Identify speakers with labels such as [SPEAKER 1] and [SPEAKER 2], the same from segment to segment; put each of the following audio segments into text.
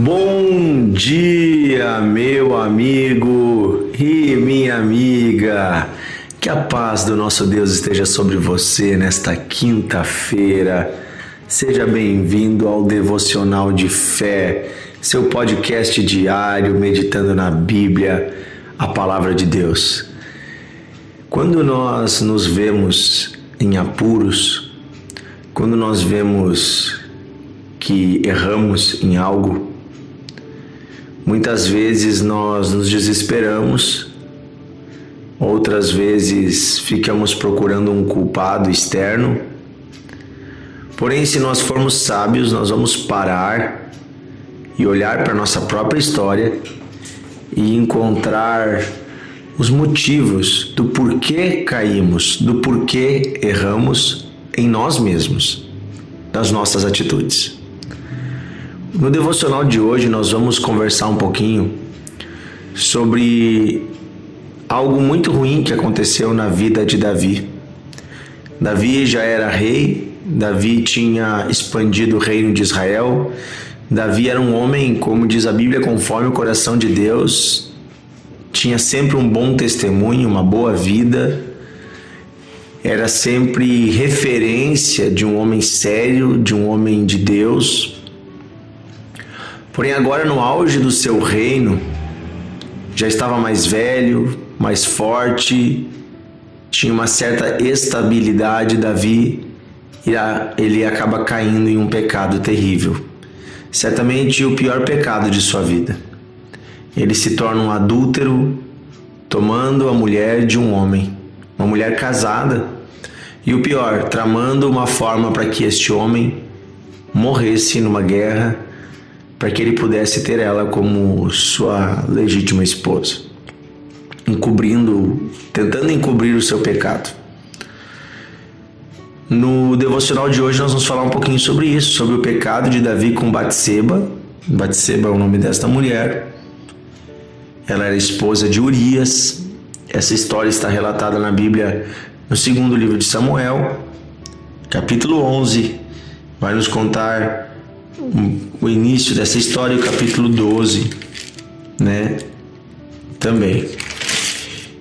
[SPEAKER 1] Bom dia, meu amigo e minha amiga. Que a paz do nosso Deus esteja sobre você nesta quinta-feira. Seja bem-vindo ao Devocional de Fé, seu podcast diário meditando na Bíblia, a Palavra de Deus. Quando nós nos vemos em apuros, quando nós vemos que erramos em algo, muitas vezes nós nos desesperamos, outras vezes ficamos procurando um culpado externo. Porém, se nós formos sábios, nós vamos parar e olhar para a nossa própria história e encontrar os motivos do porquê caímos, do porquê erramos em nós mesmos, das nossas atitudes. No devocional de hoje nós vamos conversar um pouquinho sobre algo muito ruim que aconteceu na vida de Davi. Davi já era rei, Davi tinha expandido o reino de Israel, Davi era um homem, como diz a Bíblia, conforme o coração de Deus, tinha sempre um bom testemunho, uma boa vida, era sempre referência de um homem sério, de um homem de Deus. Porém, agora no auge do seu reino, já estava mais velho, mais forte, tinha uma certa estabilidade. Davi, ele acaba caindo em um pecado terrível, certamente o pior pecado de sua vida. Ele se torna um adúltero, tomando a mulher de um homem, uma mulher casada, e o pior, tramando uma forma para que este homem morresse numa guerra, para que ele pudesse ter ela como sua legítima esposa, tentando encobrir o seu pecado. No devocional de hoje nós vamos falar um pouquinho sobre isso, sobre o pecado de Davi com Batseba. Batseba é o nome desta mulher. Ela era esposa de Urias. Essa história está relatada na Bíblia no segundo livro de Samuel, capítulo 11. Vai nos contar o início dessa história, o capítulo 12, também.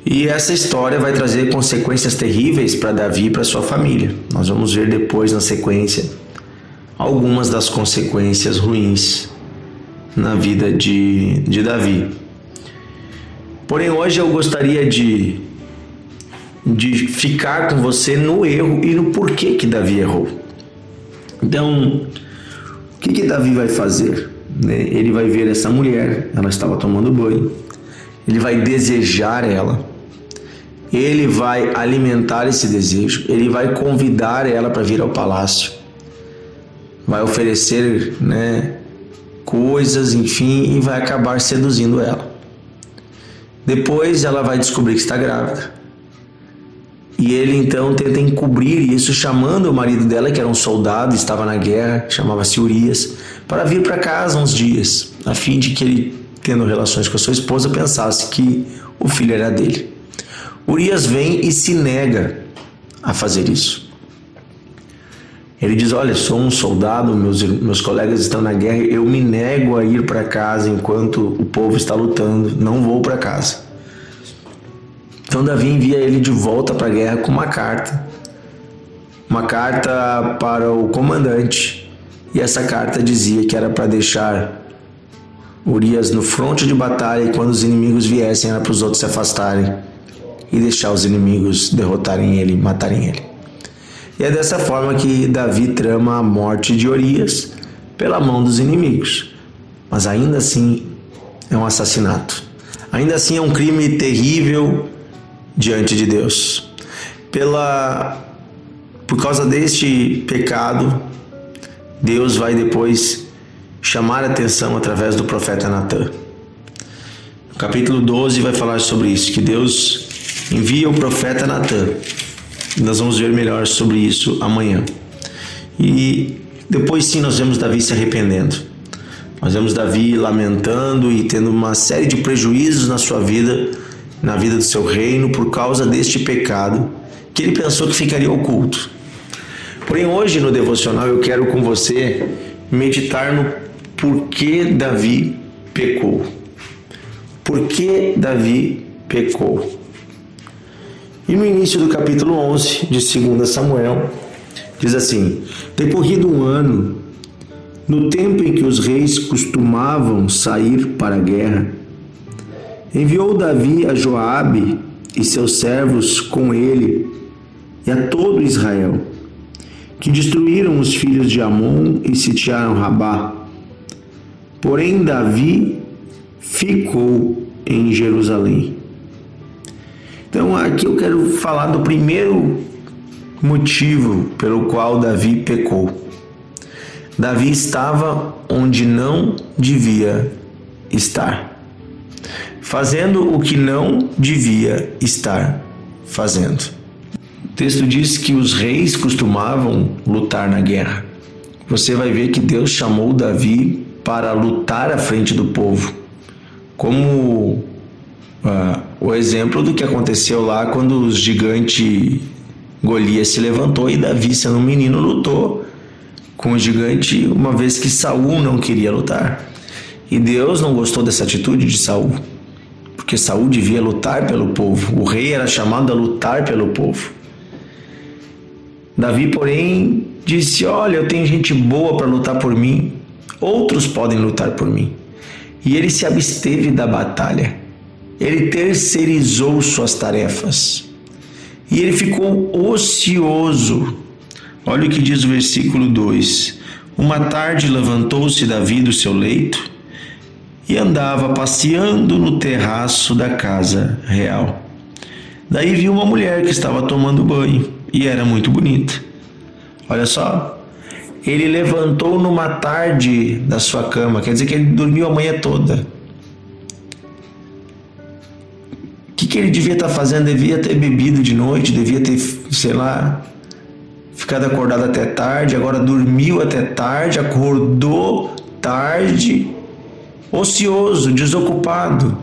[SPEAKER 1] E essa história vai trazer consequências terríveis para Davi e para sua família. Nós vamos ver depois, na sequência, algumas das consequências ruins na vida de Davi. Porém, hoje eu gostaria de ficar com você no erro e no porquê que Davi errou. Então, o que Davi vai fazer? Ele vai ver essa mulher, ela estava tomando banho, ele vai desejar ela, ele vai alimentar esse desejo, ele vai convidar ela para vir ao palácio, vai oferecer coisas, enfim, e vai acabar seduzindo ela. Depois ela vai descobrir que está grávida. E ele então tenta encobrir isso, chamando o marido dela, que era um soldado, estava na guerra, chamava-se Urias, para vir para casa uns dias, a fim de que ele, tendo relações com a sua esposa, pensasse que o filho era dele. Urias vem e se nega a fazer isso. Ele diz: olha, sou um soldado, meus colegas estão na guerra, eu me nego a ir para casa enquanto o povo está lutando, não vou para casa. Então Davi envia ele de volta para a guerra com uma carta para o comandante, e essa carta dizia que era para deixar Urias no fronte de batalha, e quando os inimigos viessem era para os outros se afastarem e deixar os inimigos derrotarem ele, matarem ele. E é dessa forma que Davi trama a morte de Urias pela mão dos inimigos, mas ainda assim é um assassinato, ainda assim é um crime terrível diante de Deus. Por causa deste pecado, Deus vai depois chamar a atenção através do profeta Natã. No capítulo 12 vai falar sobre isso, que Deus envia o profeta Natã. Nós vamos ver melhor sobre isso amanhã. E depois sim nós vemos Davi se arrependendo. Nós vemos Davi lamentando e tendo uma série de prejuízos na sua vida, na vida do seu reino, por causa deste pecado que ele pensou que ficaria oculto. Porém, hoje no devocional eu quero com você meditar no por que Davi pecou. Por que Davi pecou? E no início do capítulo 11 de 2 Samuel, diz assim: decorrido um ano, no tempo em que os reis costumavam sair para a guerra, enviou Davi a Joabe e seus servos com ele e a todo Israel, que destruíram os filhos de Amon e sitiaram Rabá. Porém, Davi ficou em Jerusalém. Então, aqui eu quero falar do primeiro motivo pelo qual Davi pecou. Davi estava onde não devia estar, fazendo o que não devia estar fazendo. O texto diz que os reis costumavam lutar na guerra. Você vai ver que Deus chamou Davi para lutar à frente do povo, como o exemplo do que aconteceu lá quando o gigante Golias se levantou e Davi, sendo um menino, lutou com o gigante, uma vez que Saul não queria lutar. E Deus não gostou dessa atitude de Saul, porque Saul devia lutar pelo povo. O rei era chamado a lutar pelo povo. Davi, porém, disse: olha, eu tenho gente boa para lutar por mim, outros podem lutar por mim. E ele se absteve da batalha. Ele terceirizou suas tarefas. E ele ficou ocioso. Olha o que diz o versículo 2. Uma tarde levantou-se Davi do seu leito e andava passeando no terraço da casa real. Daí viu uma mulher que estava tomando banho e era muito bonita. Olha só, ele levantou numa tarde da sua cama, quer dizer que ele dormiu a manhã toda. O que ele devia estar fazendo? Devia ter bebido de noite, devia ter, ficado acordado até tarde, agora dormiu até tarde, acordou tarde, ocioso, desocupado.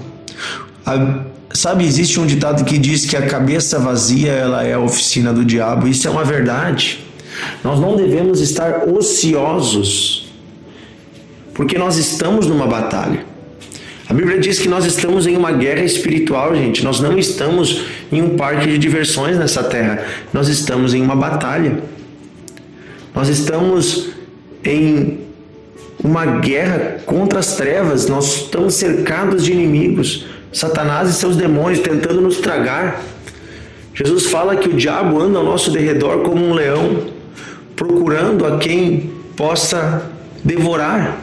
[SPEAKER 1] Sabe, existe um ditado que diz que a cabeça vazia ela é a oficina do diabo. Isso é uma verdade. Nós não devemos estar ociosos, porque nós estamos numa batalha. A Bíblia diz que nós estamos em uma guerra espiritual, gente. Nós não estamos em um parque de diversões nessa terra. Nós estamos em uma batalha. Nós estamos em uma guerra contra as trevas. Nós estamos cercados de inimigos. Satanás e seus demônios tentando nos tragar. Jesus fala que o diabo anda ao nosso derredor como um leão, procurando a quem possa devorar,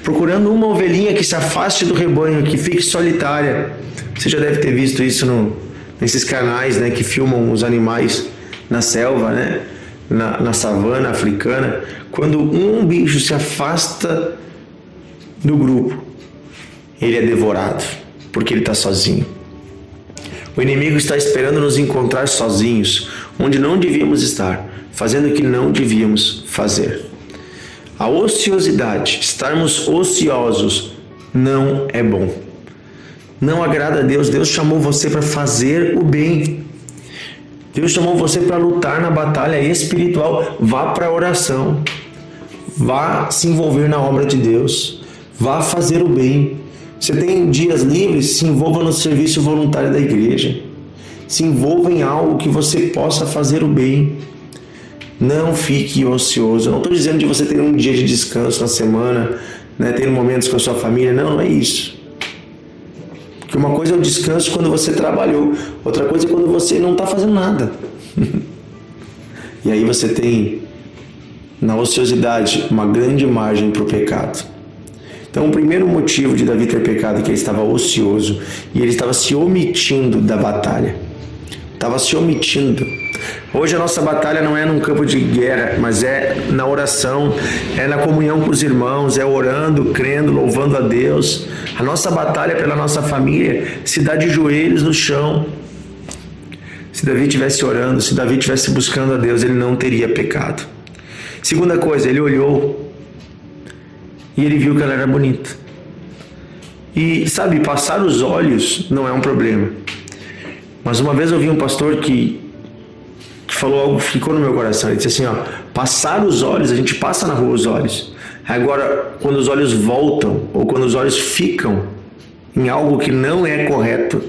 [SPEAKER 1] procurando uma ovelhinha que se afaste do rebanho, que fique solitária. Você já deve ter visto isso nesses canais, né, que filmam os animais na selva, né, na savana africana. Quando um bicho se afasta do grupo, ele é devorado, porque ele está sozinho. O inimigo está esperando nos encontrar sozinhos, onde não devíamos estar, fazendo o que não devíamos fazer. A ociosidade, estarmos ociosos, não é bom. Não agrada a Deus. Deus chamou você para fazer o bem. Deus chamou você para lutar na batalha espiritual. Vá para a oração. Vá se envolver na obra de Deus. Vá fazer o bem. Você tem dias livres? Se envolva no serviço voluntário da igreja. Se envolva em algo que você possa fazer o bem. Não fique ocioso. Eu não estou dizendo de você ter um dia de descanso na semana, né, ter momentos com a sua família. Não é isso. Porque uma coisa é o descanso quando você trabalhou. Outra coisa é quando você não está fazendo nada. E aí você tem, na ociosidade, uma grande margem para o pecado. Então, o primeiro motivo de Davi ter pecado é que ele estava ocioso e ele estava se omitindo da batalha. Estava se omitindo. Hoje a nossa batalha não é num campo de guerra, mas é na oração, é na comunhão com os irmãos, é orando, crendo, louvando a Deus. A nossa batalha pela nossa família se dá de joelhos no chão. Se Davi estivesse orando, se Davi estivesse buscando a Deus, ele não teria pecado. Segunda coisa, ele olhou e ele viu que ela era bonita. E sabe, passar os olhos não é um problema. Mas uma vez eu vi um pastor que falou algo que ficou no meu coração. Ele disse assim, passar os olhos, a gente passa na rua os olhos. Agora, quando os olhos voltam ou quando os olhos ficam em algo que não é correto,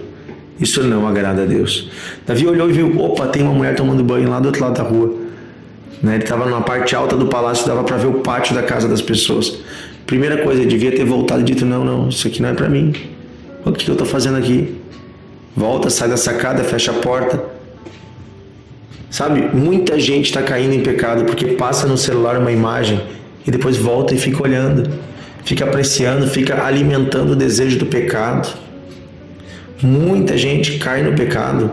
[SPEAKER 1] isso não agrada a Deus. Davi olhou e viu, opa, tem uma mulher tomando banho lá do outro lado da rua. Ele estava numa parte alta do palácio, dava para ver o pátio da casa das pessoas. Primeira coisa, ele devia ter voltado e dito, não, isso aqui não é para mim. O que eu estou fazendo aqui? Volta, sai da sacada, fecha a porta. Sabe, muita gente está caindo em pecado porque passa no celular uma imagem e depois volta e fica olhando, fica apreciando, fica alimentando o desejo do pecado. Muita gente cai no pecado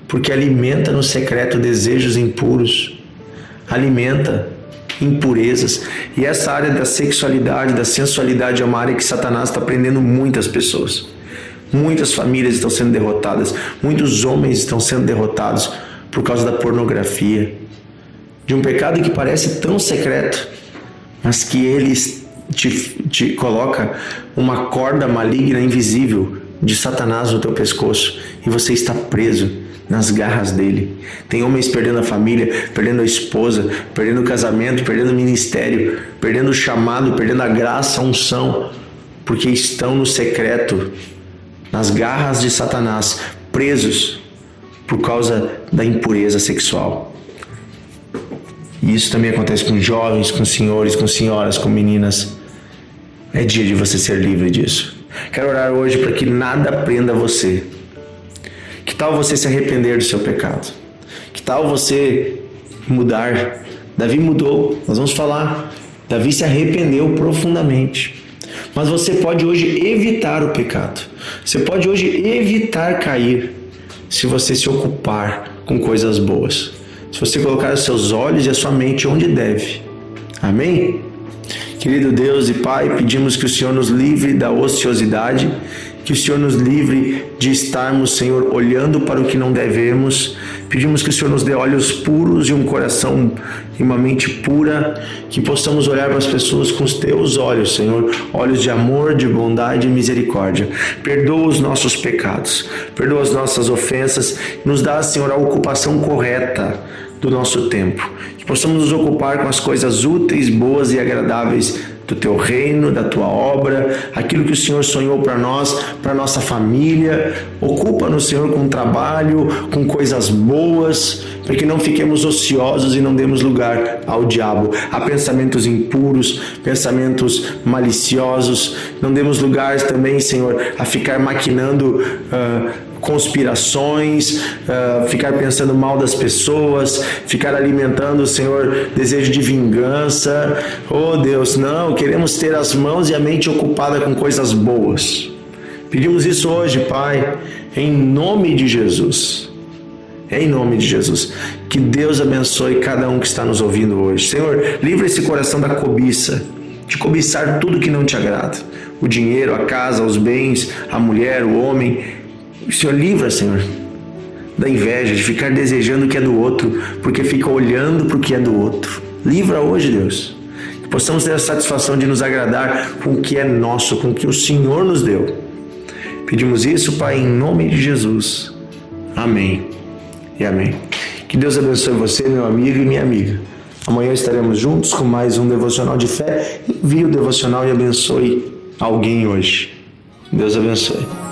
[SPEAKER 1] porque alimenta no secreto desejos impuros, alimenta impurezas. E essa área da sexualidade, da sensualidade é uma área que Satanás está prendendo muitas pessoas. Muitas famílias estão sendo derrotadas, muitos homens estão sendo derrotados por causa da pornografia, de um pecado que parece tão secreto, mas que ele te coloca uma corda maligna invisível de Satanás no teu pescoço e você está preso nas garras dele. Tem homens perdendo a família, perdendo a esposa, perdendo o casamento, perdendo o ministério, perdendo o chamado, perdendo a graça, a unção, porque estão no secreto, nas garras de Satanás, presos por causa da impureza sexual. E isso também acontece com jovens, com senhores, com senhoras, com meninas. É dia de você ser livre disso. Quero orar hoje para que nada prenda você. Que tal você se arrepender do seu pecado? Que tal você mudar? Davi mudou, nós vamos falar. Davi se arrependeu profundamente. Mas você pode hoje evitar o pecado. Você pode hoje evitar cair se você se ocupar com coisas boas. Se você colocar os seus olhos e a sua mente onde deve. Amém? Querido Deus e Pai, pedimos que o Senhor nos livre da ociosidade, que o Senhor nos livre de estarmos, Senhor, olhando para o que não devemos. Pedimos que o Senhor nos dê olhos puros e um coração e uma mente pura, que possamos olhar para as pessoas com os teus olhos, Senhor, olhos de amor, de bondade e misericórdia. Perdoa os nossos pecados, perdoa as nossas ofensas, nos dá, Senhor, a ocupação correta do nosso tempo, que possamos nos ocupar com as coisas úteis, boas e agradáveis do teu reino, da tua obra, aquilo que o Senhor sonhou para nós, para nossa família. Ocupa-nos, Senhor, com trabalho, com coisas boas, para que não fiquemos ociosos e não demos lugar ao diabo, a pensamentos impuros, pensamentos maliciosos. Não demos lugar também, Senhor, a ficar maquinando conspirações, ficar pensando mal das pessoas, ficar alimentando, Senhor, desejo de vingança. Oh Deus, não, queremos ter as mãos e a mente ocupada com coisas boas. Pedimos isso hoje, Pai, em nome de Jesus. Em nome de Jesus. Que Deus abençoe cada um que está nos ouvindo hoje. Senhor, livra esse coração da cobiça, de cobiçar tudo que não te agrada. O dinheiro, a casa, os bens, a mulher, o homem. O Senhor livra, Senhor, da inveja, de ficar desejando o que é do outro, porque fica olhando para o que é do outro. Livra hoje, Deus, que possamos ter a satisfação de nos agradar com o que é nosso, com o que o Senhor nos deu. Pedimos isso, Pai, em nome de Jesus. Amém e amém. Que Deus abençoe você, meu amigo e minha amiga. Amanhã estaremos juntos com mais um devocional de fé. Envie o devocional e abençoe alguém hoje. Deus abençoe.